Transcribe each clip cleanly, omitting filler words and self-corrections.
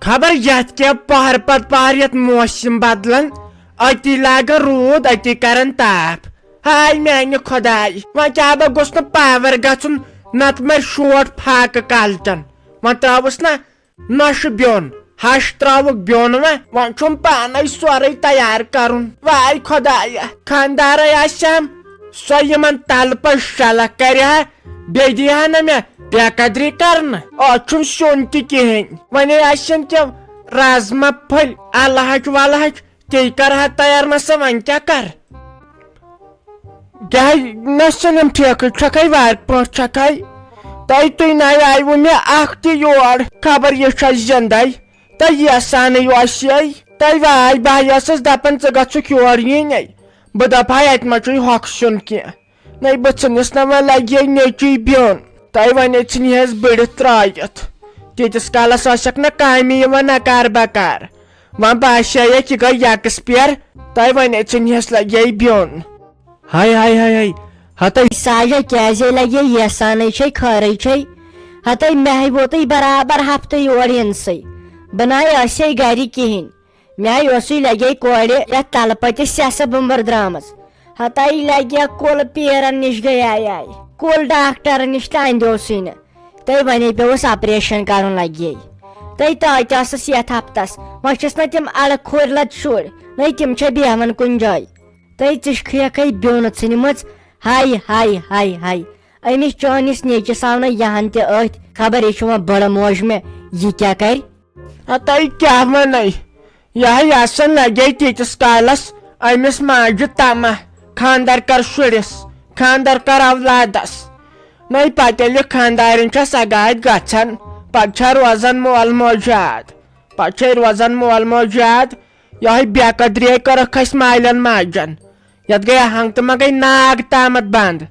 خبر یت کیا پہر پت پہر یت موسم بدلن اتی لاگن رود اتی کرن تاپ ہائی میانہ خدائی وۄنۍ کیاہ بہ گوٚژھ نہٕ پاور گژھُن نتہٕ مر شوٹ پھاکہٕ کالچن وۄنۍ تراوُس نا نۄشہِ بیوٚن ہش تراوُکھ بیوٚن وۄنۍ چھُم پانے سورُے تیار کرُن واے خدایا خاندارے آسہم سۄ یِمن تلہٕ شلق کرِہا بیٚیہِ دیٖہا نہٕ مےٚ بے قدری کرنہٕ آز چھُم سیُن تہِ کِہینۍ وۄنۍ آسن کینٛہہ رازما پھٔلۍ الہچ ولہچ تی کرہا تیار نہ سا وۄنۍ کیاہ کر کیاہ نہ سلم ٹھیکہٕ چھکھے وارِ پٲٹھۍ چھکھے تُہۍ نَے آیوٕ مےٚ اکھ تہِ یور خبر یہِ چھا زندے تۄہہِ یژھانٕے اوسے تۄہہِ واے بہٕ ٲسٕس دپان ژٕ گژھُکھ یور یِنۍ بہٕ دپہا اتہِ ما چھُے ہۄکھ سیُن کینٛہہ نَے بہٕ ژھٕنس نہ وۄنۍ لگہِ نیچی بیوٚن تۄہہِ وۄنۍ ژھٕنہس بٔڑِتھ ترٲیِتھ تیٖتِس کالس ٲسکھ نہ کامہِ یِوان نکار بکار وۄنۍ باسیٚیکھ یہِ گٔے یکسپیر تۄہہِ وۄنۍ ژھٕنہس لگے بیوٚن ہاے ہاے ہاے ہاے ہتے ساجا کیازے لگے یسانے چھے خٲرے چھے ہتے مےٚ ووتُے برابر ہفتہٕ یور یِنسٕے بہٕ نَے ٲسے گرِ کِہینۍ مےٚ اوسُے لگے کورِ یتھ تلہٕ پٔتِس سیٚسہٕ بُمبر درامٕژ ہتے لگے کُل پیرن نِش گٔیے کُل ڈاکٹرن نِش تہِ اندیوسٕے نہٕ تہٕ وۄنۍ پیوُس آپریشن کرُن لگے تہٕ ٲسٕس یتھ ہفتس وۄنۍ چھِس نہٕ تِم الہٕ کھُرۍ لد شُرۍ نَے تِم چھِ بیہوان کُنہِ جایہِ ژٕ چھکھٕے بیوٚن ژھٕنمٕژ ہاے ہاے ہاے ہاے أمِس چٲنِس نیچِس آو نہٕ یہن تہِ أتھۍ خبر یہِ چھُ وۄنۍ بٔڑٕ موج مےٚ یہِ کیاہ کرِ ہتے کیاہ ونے یہے آسان لگے تیٖتِس کالس أمِس ماجہِ تما خاندر کر شُرِس خاندر کر اولادس نَے پتہٕ ییٚلہِ خاندارِنۍ چھےٚ سگاید گژھان پتہٕ چھےٚ روزان مول موج یاد پتہٕ چھے روزان مول موج یاد یہے بے قدری کٔرٕکھ أسۍ مالٮ۪ن ماجن یتھ گٔے ہنگ تہٕ ما گٔے ناگ تامتھ بنٛد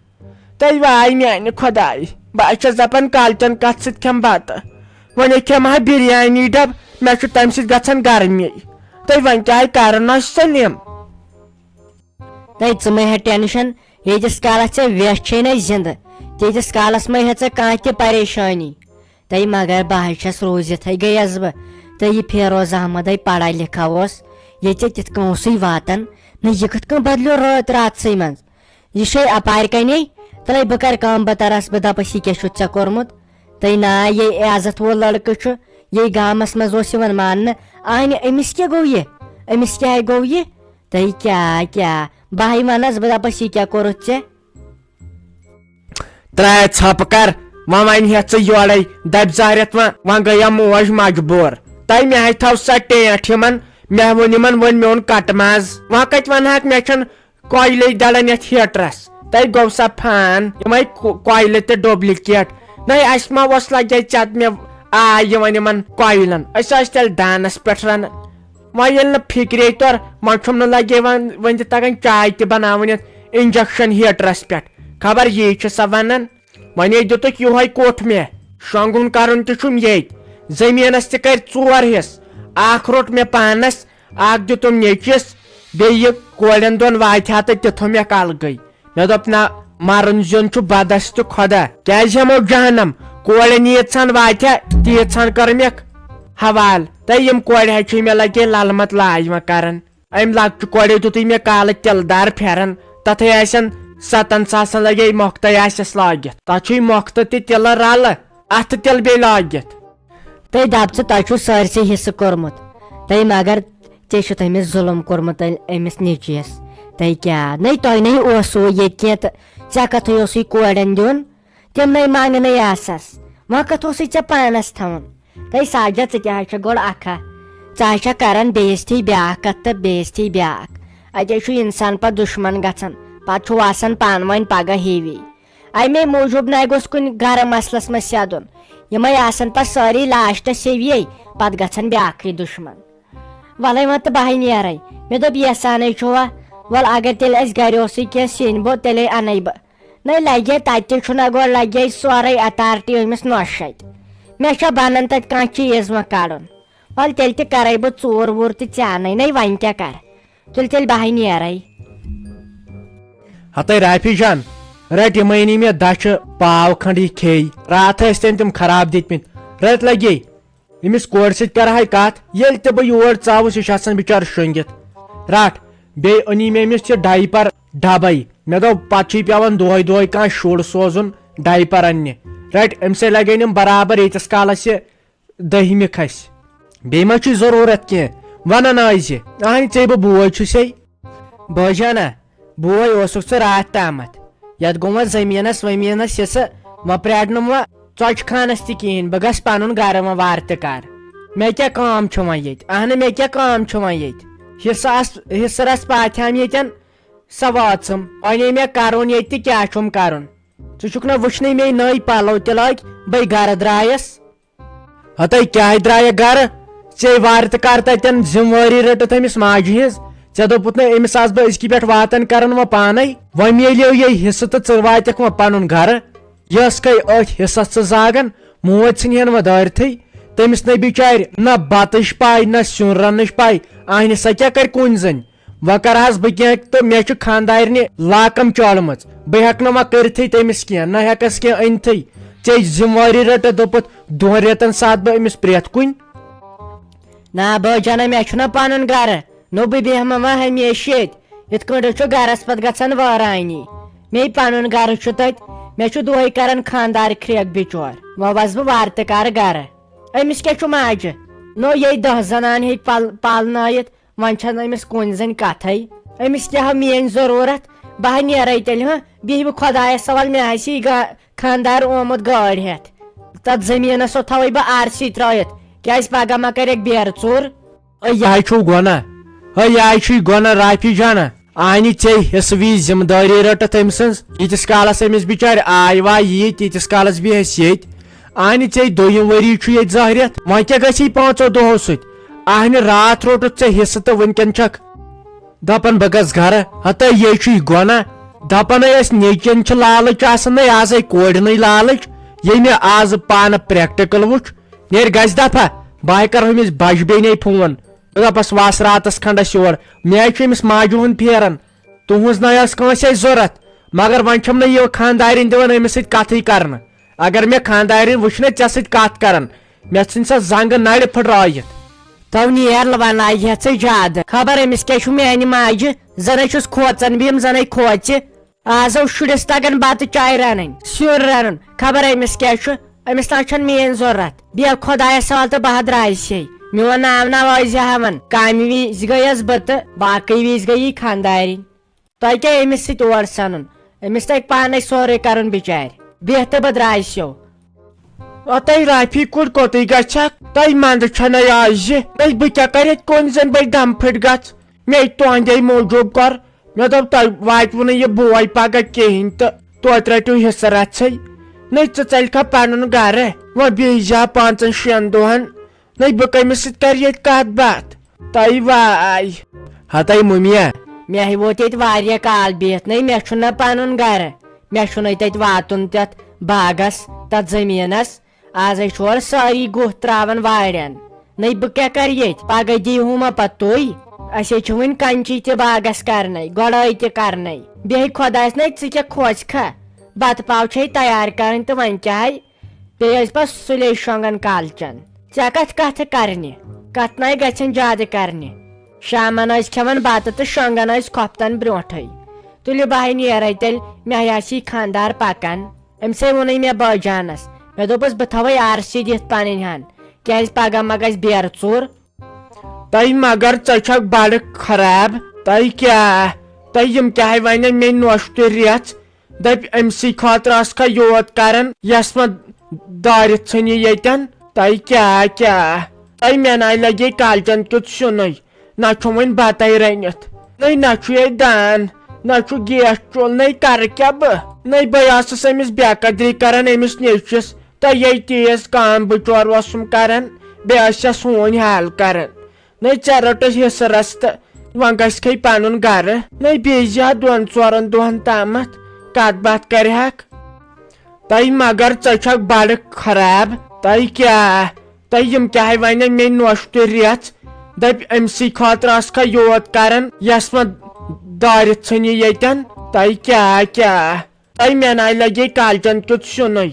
تُہۍ واے میانہِ خۄداے بہٕ چھس دپان کالچن کتھ سۭتۍ کھٮ۪مہٕ بتہٕ وۄنۍ کھٮ۪مہٕ ہا بریانی ڈبہٕ مےٚ چھُ تمہِ سۭتۍ گژھان گرمی تُہۍ وۄنۍ کیاہ کرُن اوس سلیم ژٕ مہ ہےٚ ٹینشن ییٖتِس کالس ژےٚ ویس چھے نہ زندٕ تیٖتِس کالس مہ ہےٚ ژےٚ کانٛہہ تہِ پریشٲنی مگر بہٕ حظ چھس روٗزِتھٕے گٔیس بہٕ یہِ فیروز احمدے پڑھا لکھا اوس ییٚتہِ تِتھ کٔنۍ اوسُے واتان نہ یہِ کِتھ کٔنۍ بدلیو رٲتۍ راتسٕے منٛز یہِ چھے اپارِ کنے تہٕ بہٕ کرٕ کٲم بہٕ ترس بہٕ دپس یہِ کیاہ چھُتھ ژےٚ کوٚرمُت نا یہِ عزت وول لڑکہٕ چھُ یہِ گامس منٛز اوس یِوان ماننہٕ اہنہِ أمِس کیاہ گوٚو یہِ أمِس کیٛاہ گوٚو یہِ کیاہ بہٕ ونس بہٕ دپس یہِ کیاہ کوٚرُتھ ژےٚ ترٛاے ژھۄپہٕ کر وۄنۍ ونہِ ہٮ۪تھ ژٕ یورے دبہِ زارٮ۪تھ وۄنۍ گٔییا موج مجبوٗر تۄہہِ مےٚ تھاو سۄ ٹیٹھ یِمن مےٚ ووٚن یِمن وۄنۍ میون کٹہٕ ماز وۄنۍ کتہِ ونہاکھ مےٚ چھنہٕ کۄیلے دلان یتھ ہیٹرس تۄہہِ گوٚو سا فان یِمے کۄیلہٕ تہِ ڈُبلِکیٹ نَے اسہِ ما اوس لگے ژےٚ مےٚ آے یِوان یِمن کۄیلن أسۍ ٲسۍ تیٚلہِ دانس پٮ۪ٹھ رنان وۄنۍ ییٚلہِ نہٕ فِکرے تور وۄنۍ چھُم نہٕ لگے وۄنۍ تہِ تگان چاے تہِ بناوٕنۍ یتھ انجکشن ہیٹرس پٮ۪ٹھ خبر یی چھِ سا ونان وۄنۍ دِتُکھ یِہوے کوٚٹھ مےٚ شۄنٛگُن کرُن تہِ چھُم ییٚتہِ زٔمیٖنس تہِ کر 4 حصہٕ اکھ روٚٹ مےٚ پانس اکھ دِتُم نیچِس بیٚیہِ یہِ کورٮ۪ن دۄن واتہِ ہا تہٕ تہِ تھوٚو مےٚ کلگٕے مےٚ دوٚپ نہ مرُن زیُن چھُ بدست خۄدا کیازِ ہٮ۪مو جہنم کورٮ۪ن ییٖژہن واتہِ ہا تیٖژہن کٔرمکھ حوالہٕ تہٕ یِم کورِ حظ چھِ مےٚ لگے للمت لاج وۄنۍ کران أمۍ لۄکچہِ کورِ دِتُے مےٚ کالہٕ تِلہٕ دار پھیرن تتھے آسن 7 ساسن لگے مۄختے آسٮ۪س لٲگِتھ تتھ چھُے مۄختہٕ تہِ تِلہٕ رلہٕ اتھٕ تِلہٕ بیٚیہِ لٲگِتھ دپ ژٕ تۄہہِ چھُو سٲرسٕے حصہٕ کوٚرمُت مگر ژےٚ چھُتھ أمِس ظُلم کوٚرمُت أمِس نیچوِس کیاہ نَے تۄہہِ نَے اوسوٕ ییٚتہِ کینٛہہ تہٕ ژےٚ کتھ اوسُے کورٮ۪ن دیُن تِم نَے منٛگنٕے آسس وۄنۍ کتھ اوسُے ژےٚ پانس تھاوُن ساجا ژٕ تہِ حظ چھکھ گۄڈٕ اکھا ژٕ حظ چھکھ کران بیٚیِستھی بیاکھ کتھ تہٕ بیٚیِستھی بیاکھ اتے چھُ انسان پتہٕ دُشمن گژھان پتہٕ چھُ آسان پانہٕ ؤنۍ پگہہ ہیوی امے موٗجوٗب نَے گوٚژھ کُنہِ گرٕ مسلس منٛز سیٚدُن یِمے آسان پتہٕ سٲری لاسٹس ہیویے پتہٕ گژھان بیاکھٕے دُشمن وَلے وۄنۍ تہٕ بہے نیرے مےٚ دوٚپ یژھانٕے چھُوا وَلہٕ اگر تیٚلہِ اَسہِ گرِ اوسُے کینٛہہ سِنۍ بوٚد تیٚلے اَنے بہٕ نَے لگے تتہِ تہِ چھُنہ گۄڈٕ لگے سورُے اتارٹی أمِس نۄشہِ اَتہِ مےٚ چھا بنان تتہِ کانٛہہ چیٖز وۄنۍ کڑُن وَلہٕ تیٚلہِ تہِ کرے بہٕ ژوٗر ووٗر تہِ ژےٚ اَنے نَے وۄنۍ کیاہ کر تیٚلہِ بہے نیرے ہتے رافی جان رٹ یِمے مےٚ دچھِ پاو کھنڈ یہِ کھیٚیہِ راتھ ٲسۍ تٔمۍ تِم خراب دِتمٕتۍ رٔتۍ لگے أمِس کورِ سۭتۍ کرہے کتھ ییٚلہِ تہِ بہٕ یور ژاوُس یہِ چھُ آسان بِچار شۄنٛگِتھ رٹھ بیٚیہِ أنی مےٚ أمِس یہِ ڈایپر ڈبے مےٚ دوٚپ پتہٕ چھُے پیٚوان دۄہے دۄہے کانٛہہ شُر سوزُن ڈایپر اننہِ رٹ أمۍ سۭتۍ لگن یِم برابر ییٖتِس کالس یہِ دٔہمہِ کھسہِ بیٚیہِ ما چھُے ضروٗرت کینٛہہ ونان ٲسۍ اہنہِ ژےٚ بہٕ بوے چھُسے بٲجانا بوے اوسُکھ ژٕ راتھ تامتھ یتھ گوٚو وۄنۍ زٔمیٖنس ومیٖنس حصہٕ وۄنۍ پرٛارنُم وۄنۍ ژۄچہِ خانس تہِ کِہیٖنۍ بہٕ گژھٕ پنُن گرٕ وۄنۍ وارٕ تہِ کر مےٚ کیٛاہ کٲم چھُ وۄنۍ ییٚتہِ اہنہٕ مےٚ کیٛاہ کٲم چھُ وۄنۍ ییٚتہِ حصہٕ رس پاتھیام ییٚتٮ۪ن سۄ وٲژٕم وۄنۍ مےٚ کرُن ییٚتہِ تہِ کیٛاہ چھُم کرُن ژٕ چھُکھ نا وٕچھنٕے مےٚ نٔے پلو تہِ لٲگۍ بٔے گرٕ درٛایس ہتے کیٛاہ درٛایہِ گرٕ ژےٚ وارٕ تہِ کر تتٮ۪ن ذمہٕ وٲری رٔٹِتھ أمِس ماجہِ ہِنٛز ژےٚ دوٚپُتھ نہٕ أمِس آسہٕ بہٕ أزکہِ پٮ۪ٹھ واتان کران وۄنۍ پانے وۄنۍ مِلیو یہِ حصہٕ تہٕ ژٕ واتکھ وۄنۍ پنُن گرٕ یۄس کٔے أتھۍ حصس ژٕ زاگان موج ژھٕنہن وۄنۍ دٲرتھٕے تٔمِس نہٕ بِچارِ نہ بتٕچ پاے نہ سیُن رننٕچ پاے اہنہِ سۄ کیٛاہ کرِ کُنۍ زٔنۍ وۄنۍ کرہس بہٕ کینٛہہ تہٕ مےٚ چھُ خانٛدارنہِ لاکم چٲڑمٕژ بہٕ ہٮ۪کہٕ نہٕ وۄنۍ کٔرتھٕے تٔمِس کینٛہہ نہ ہٮ۪کس کینٛہہ أنتھٕے ژےٚ ذمہٕ وٲری رٔٹِتھ دوٚپُتھ دۄن رٮ۪تن ساتہٕ بہٕ أمِس پرٛٮ۪تھ کُنہِ نا بٲجانا مےٚ چھُنہ پنُن گرٕ نو بہٕ بیٚہمہٕ وۄنۍ ہمیشہِ ییٚتہِ یِتھ کٲٹھۍ چھُ گرس پتہٕ گژھان وٲرانی مے پنُن گرٕ چھُ تتہِ مےٚ چھُ دۄہے کران خانٛدار کھرٛٮ۪کھ بِچور وۄنۍ وس بہٕ وارٕ تہِ کرٕ گرٕ أمِس کیٛاہ چھُ ماجہِ نو ییٚتہِ 10 زنان ہیٚکہِ پالنٲیِتھ وۄنۍ چھنہٕ أمِس کُنہِ زٔنۍ کتھے أمِس کیٛاہ میٲنۍ ضروٗرت بہٕ ہا نیرے تیٚلہِ بیٚہہِ بہٕ خۄدایس حوال مےٚ آسہِ یہِ خانٛدار آمُت گٲڑۍ ہٮ۪تھ تتھ زٔمیٖنس تھاوے بہٕ آرسی ترٲیِتھ کیٛازِ پگہہ ما کریکھ بیرٕ ژوٗر یہِ چھُو گۄناہ یہِ چھُے گۄناہ رافی جانا آنہِ ژےٚ حصہٕ وِزِ ذمہٕ دٲری رٔٹِتھ أمۍ سٕنٛز ییٖتِس کالس أمِس بِچارِ آے واے یی تیٖتِس کالس بیٚہس ییٚتہِ اہنہِ ژےٚ 2 ؤری چھُ ییٚتہِ 2 رٮ۪تھ وۄنۍ کیٛاہ گژھی 5 دۄہو سۭتۍ اہنہِ راتھ روٚٹُتھ ژےٚ حصہٕ تہٕ وُنکٮ۪ن چھکھ دپان بہٕ گژھٕ گرٕ ہتے یے چھُے گۄناہ دپانے ٲسۍ نیچین چھِ لالٕچ آسان نَے آزے کورِنٕے لالٕچ ییٚلہِ مےٚ آز پانہٕ پریکٹِکل وُچھ نیرِ گژھِ دفا بہٕ کرو أمِس بجہِ بیٚنہِ فون دپس وس راتس کھنڈس یور مےٚ چھُ أمِس ماجہِ ہُنٛد پھیران تُہنٛز نہ ٲس کٲنٛسے ضروٗرت مگر وۄنۍ چھم نہٕ یہِ خانٛدارِنۍ دِوان أمِس سۭتۍ کتھٕے کرنہٕ اگر مےٚ خانٛدارِنۍ وٕچھ نا ژےٚ سۭتۍ کتھ کران مےٚ ژھٕنۍ سۄ زنگہٕ نرِ پھٕٹرٲیِتھ تو نیر وۄنۍ لاگہِ ژٕ زیادٕ خبر أمِس کیٛاہ چھُ میانہِ ماجہِ زنٕے چھُس کھوژان بہٕ یِم زنٕے کھوژِ آزو شُرِس تگان بتہٕ چاے رنٕنۍ سیُن رنُن خبر أمِس کیٛاہ چھُ أمِس نہ چھنہٕ میٲنۍ ضروٗرت بیٚہہ خۄدایس حوال تہٕ بہٕ درٛایسے میون ناو ٲسۍ ہاوان کامہِ وِزِ گٔیس بہٕ تہٕ باقٕے وِزِ گٔیی خانٛدارِنۍ تۄہہِ کیٛاہ أمِس سۭتۍ اور سنُن أمِس لگہِ پانے سورُے کرُن بِچارِ بیٚہہ تہٕ بہٕ درٛایسیو اوتے رافی کوٚت کوٚتٕے گژھکھ تۄہہِ منٛدٕ چھنَے آز نَے بہٕ کیٛاہ کرٕ ییٚتہِ کُنۍ زٔنۍ بٔے دم پھٔٹۍ گژھ مے تُہنٛدے موٗجوٗب کر مےٚ دوٚپ تۄہہِ واتوٕ نہٕ یہِ بوے پگہہ کِہینۍ تہٕ توتہِ رٔٹِو حصہٕ رژھٕے نَے ژٕ ژَلکھا پنُن گرٕ وۄنۍ بیٚیہِ جا 5-6 دۄہن نَے بہٕ کٔمِس سۭتۍ کرٕ ییٚتہِ کتھ باتھ تۄہہِ واے ہتے مُمیا مےٚ ووت ییٚتہِ واریاہ کال بِہِتھ نَے مےٚ چھُنہ پنُن گرٕ مےٚ چھُنَے تتہِ واتُن تتھ باغس تتھ زٔمیٖنس آزے چھُ اورٕ سٲری گُہہ تراوان وارٮ۪ن نَے بہٕ کیٛاہ کرٕ ییٚتہِ پگہہ دیٖہوٗ ما پتہٕ تُہۍ اسے چھِ وُنہِ کنچی تہِ باغس کرنے گۄڈٲے تہِ کرنے بیٚیہِ خۄدایس نَے ژٕ کیٛاہ کھوژکھا بتہٕ پاو چھے تیار کرٕنۍ تہٕ وۄنۍ کیٛاہ بیٚیہِ ٲسۍ پتہٕ سُلے شۄنٛگان کالچن ژےٚ کتھٕ کرنہِ کتھ نَے گژھن زیادٕ کرنہِ شامن ٲسۍ کھٮ۪وان بتہٕ تہٕ شۄنٛگان ٲسۍ کھۄفتن برونٛٹھٕے تُلِو بہٕ نیرے تیٚلہِ مےٚ آسی خانٛدار پکان أمسے ووٚنُے مےٚ بٲجانس مےٚ دوٚپُس بہٕ تھاوے آرسی دِتھ پنٕنۍ ہن کیٛازِ پگہہ ما گژھِ بیرٕ ژوٗر تۄہہِ مگر ژٕ چھکھ بڑٕ خراب تۄہہِ کیٛاہ تۄہہِ یِم کیٛاہ ونے مےٚ نوٚشتہٕ رٮ۪ژھ دپہِ أمسٕے خٲطرٕ ٲسکھا یوت کران یس وۄنۍ دٲرِتھ ژھٕنہِ ییٚتٮ۪ن تۄہہِ کیٛاہ تۄہہِ مےٚ ناے لگے کالچن کیُتھ سیُنٕے نہ چھُ وۄنۍ بتے رٔنِتھ نَے چھُ ییٚتہِ دان نہ چھُ گیس چوٗلہٕ نَے کرٕ کیٛاہ بہٕ نَے بہٕ ٲسٕس أمِس بے قدری کران أمِس نیچوِس تہٕ ییٚتہِ تیٖژ کام بچور اوسُم کران بیٚیہِ ٲسس ہوٗنۍ حال کران نَے ژےٚ رٔٹٕس حصہٕ رس تہٕ وۄنۍ گژھکھے پنُن گرٕ نَے بیٚیہِ زِ 2-4 دۄہن تامتھ کتھ باتھ کرہکھ تۄہہِ مگر ژٕ چھکھ بڑٕ خراب تۄہہِ کیٛاہ تۄہہِ یِم کیٛاہ ونے مےٚ نوٚشتہٕ رٮ۪ژھ دپہِ أمسٕے خٲطرٕ ٲسکھا یوت کران یس وۄنۍ دٲرِتھ ژھٕنہِ ییٚتٮ۪ن تۄہہِ کیٛاہ تۄہہِ مےٚ ناے لگے کالچن کیُتھ سیُنٕے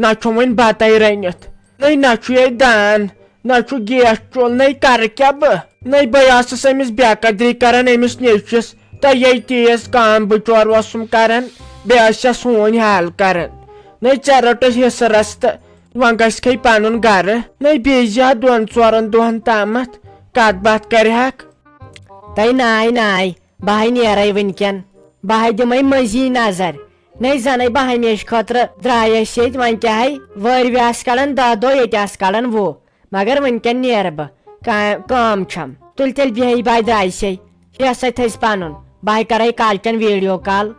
نہ چھُ وۄنۍ بتے رٔنِتھ نَے چھُ ییٚتہِ دان نہ چھُ گیس چولنے کرٕ کیٛاہ بہٕ نَے بہٕ ٲسٕس أمِس بے قدری کران أمِس نیٚچوِس تہٕ یے تیز کام بچور اوسُم کران بیٚیہِ ٲسس ہوٗنۍ حال کران نَے ژےٚ رٔٹٕس حِصہٕ رس تہٕ وۄنۍ گژھکھے پنُن گرٕ نَے بیٚیہِ زیاد 2-4 دۄہن تامتھ کتھ باتھ کرِہکھ تَے ناے بہٕ نیرے وٕنکٮ۪ن بہٕ دِمے مٔزی نظر نَے زنٕے بہٕ ہمیشہٕ خٲطرٕ درٛاے أسۍ ییٚتہِ وۄنۍ کیٛاہ وٲرۍوِ آسہٕ کڑان 10 دۄہ ییٚتہِ آسہٕ کڑان 20 مگر وٕنکٮ۪ن نیرٕ بہٕ کٲم چھم تُل تیٚلہِ بیٚہہِ بہٕ درٛایسے یہِ ہسا تھٔز پنُن بہٕ کرے کالچن ویٖڈیو کال